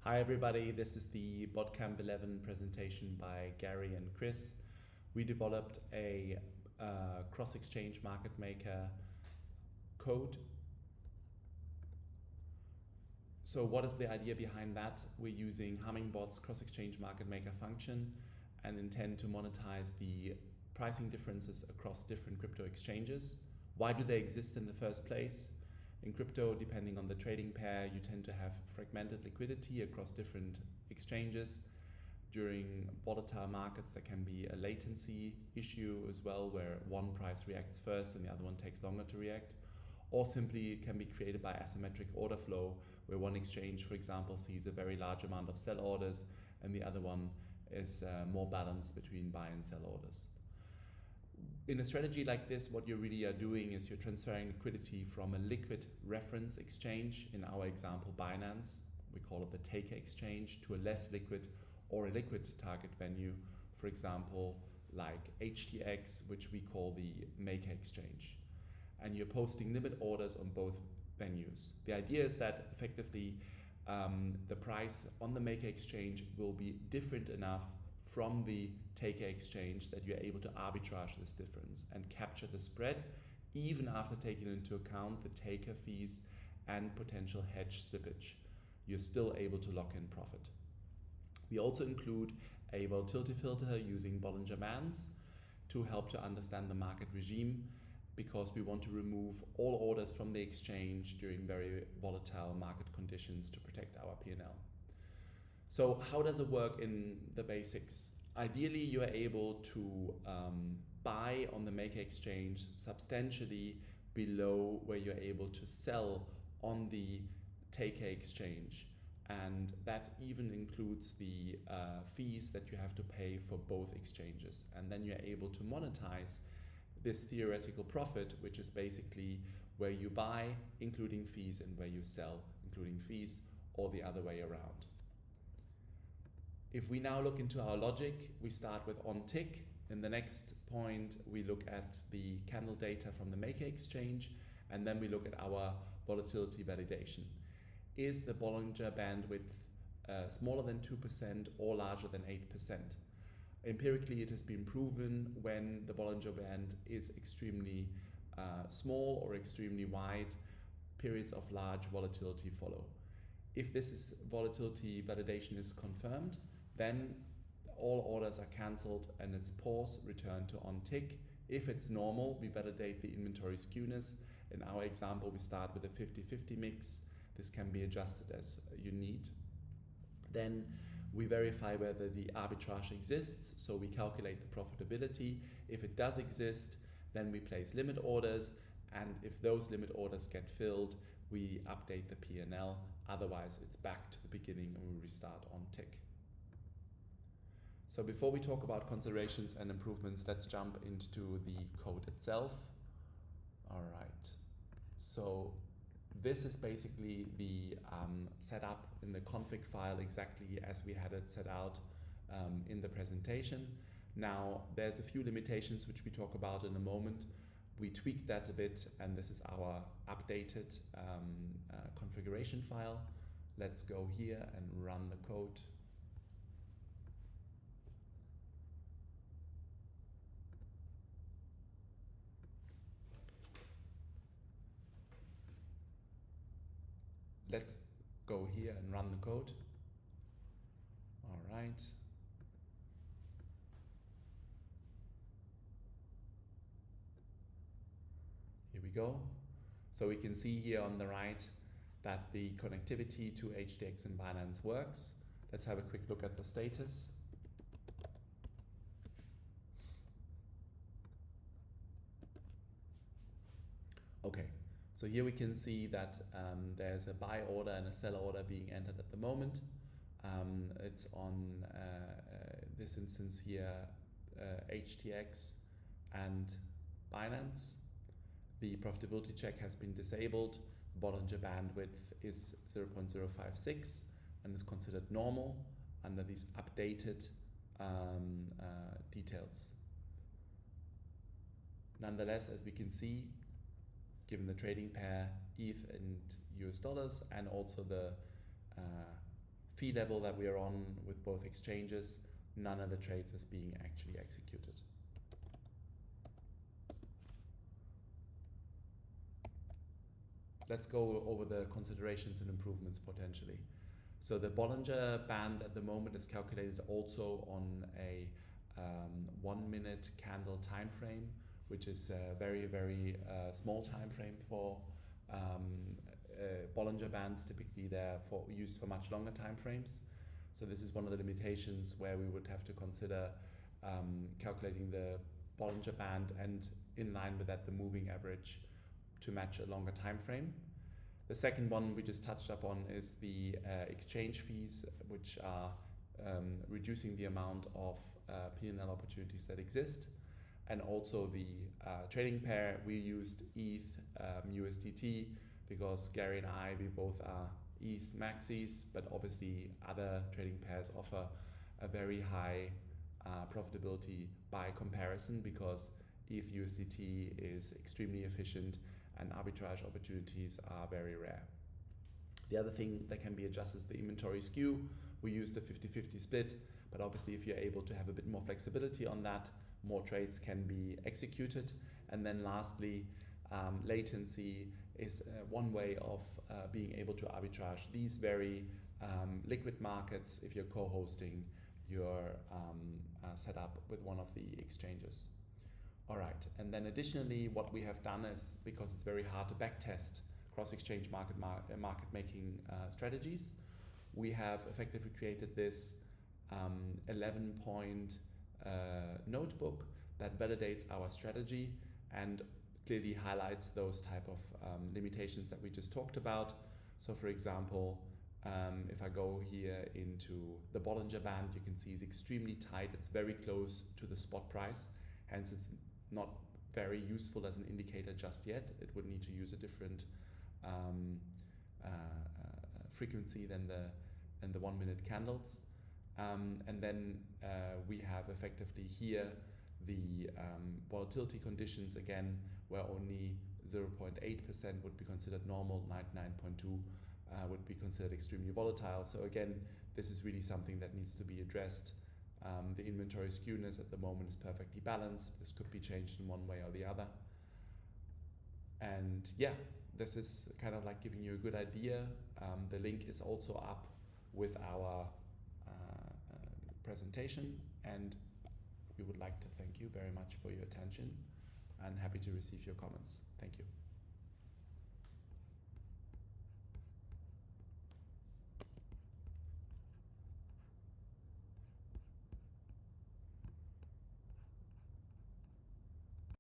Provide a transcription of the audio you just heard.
Hi everybody, this is the BotCamp 11 presentation by Gary and Chris. We developed a cross-exchange market maker code. So what is the idea behind that? We're using Hummingbot's cross-exchange market maker function and intend to monetize the pricing differences across different crypto exchanges. Why do they exist in the first place? In crypto, depending on the trading pair, you tend to have fragmented liquidity across different exchanges. During volatile markets, there can be a latency issue as well, where one price reacts first and the other one takes longer to react. Or simply it can be created by asymmetric order flow, where one exchange, for example, sees a very large amount of sell orders and the other one is more balanced between buy and sell orders. In a strategy like this, what you really are doing is you're transferring liquidity from a liquid reference exchange, in our example Binance, we call it the taker exchange, to a less liquid or a liquid target venue, for example like HTX, which we call the maker exchange. And you're posting limit orders on both venues. The idea is that effectively the price on the maker exchange will be different enough from the taker exchange that you're able to arbitrage this difference and capture the spread, even after taking into account the taker fees and potential hedge slippage. You're still able to lock in profit. We also include a volatility filter using Bollinger Bands to help to understand the market regime, because we want to remove all orders from the exchange during very volatile market conditions to protect our P&L. So how does it work in the basics? Ideally, you are able to buy on the maker exchange substantially below where you're able to sell on the taker exchange. And that even includes the fees that you have to pay for both exchanges. And then you're able to monetize this theoretical profit, which is basically where you buy, including fees, and where you sell, including fees, or the other way around. If we now look into our logic, we start with on tick. In the next point, we look at the candle data from the maker exchange, and then we look at our volatility validation. Is the Bollinger bandwidth smaller than 2% or larger than 8%? Empirically, it has been proven when the Bollinger Band is extremely small or extremely wide, periods of large volatility follow. If this volatility validation is confirmed, then all orders are cancelled and its pause return to on tick. If it's normal, we validate the inventory skewness. In our example, we start with a 50-50 mix. This can be adjusted as you need. Then we verify whether the arbitrage exists, so we calculate the profitability. If it does exist, then we place limit orders, and if those limit orders get filled, we update the P&L. Otherwise, it's back to the beginning and we restart on tick. So before we talk about considerations and improvements, let's jump into the code itself. All right. So this is basically the setup in the config file, exactly as we had it set out in the presentation. Now, there's a few limitations which we talk about in a moment. We tweaked that a bit, and this is our updated configuration file. Let's go here and run the code. Let's go here and run the code. All right. Here we go. So we can see here on the right that the connectivity to HTX and Binance works. Let's have a quick look at the status. Okay. So here we can see that there's a buy order and a sell order being entered at the moment. It's on this instance here, HTX and Binance. The profitability check has been disabled. Bollinger bandwidth is 0.056 and is considered normal under these updated details. Nonetheless, as we can see, given the trading pair ETH and US dollars and also the fee level that we are on with both exchanges, none of the trades is being actually executed. Let's go over the considerations and improvements potentially. So the Bollinger Band at the moment is calculated also on a 1 minute candle time frame, which is a very, very small time frame for Bollinger Bands. Typically they're used for much longer time frames. So this is one of the limitations where we would have to consider calculating the Bollinger Band and in line with that the moving average to match a longer time frame. The second one we just touched upon is the exchange fees, which are reducing the amount of P&L opportunities that exist. And also the trading pair, we used ETH USDT because Gary and I, we both are ETH maxis, but obviously other trading pairs offer a very high profitability by comparison because ETH USDT is extremely efficient and arbitrage opportunities are very rare. The other thing that can be adjusted is the inventory skew. We use the 50-50 split, but obviously if you're able to have a bit more flexibility on that, more trades can be executed. And then lastly, latency is one way of being able to arbitrage these very liquid markets if you're co-hosting your setup with one of the exchanges. All right, and then additionally what we have done is, because it's very hard to backtest cross-exchange market making strategies, we have effectively created this 11-point notebook that validates our strategy and clearly highlights those type of limitations that we just talked about. So for example, if I go here into the Bollinger Band, you can see it's extremely tight. It's very close to the spot price. Hence, it's not very useful as an indicator just yet. It would need to use a different frequency than the 1 minute candles. And then we have effectively here the volatility conditions again, where only 0.8% would be considered normal, 99.2 would be considered extremely volatile. So again, this is really something that needs to be addressed. The inventory skewness at the moment is perfectly balanced. This could be changed in one way or the other. And yeah, this is kind of like giving you a good idea. The link is also up with our presentation, and we would like to thank you very much for your attention and happy to receive your comments. Thank you.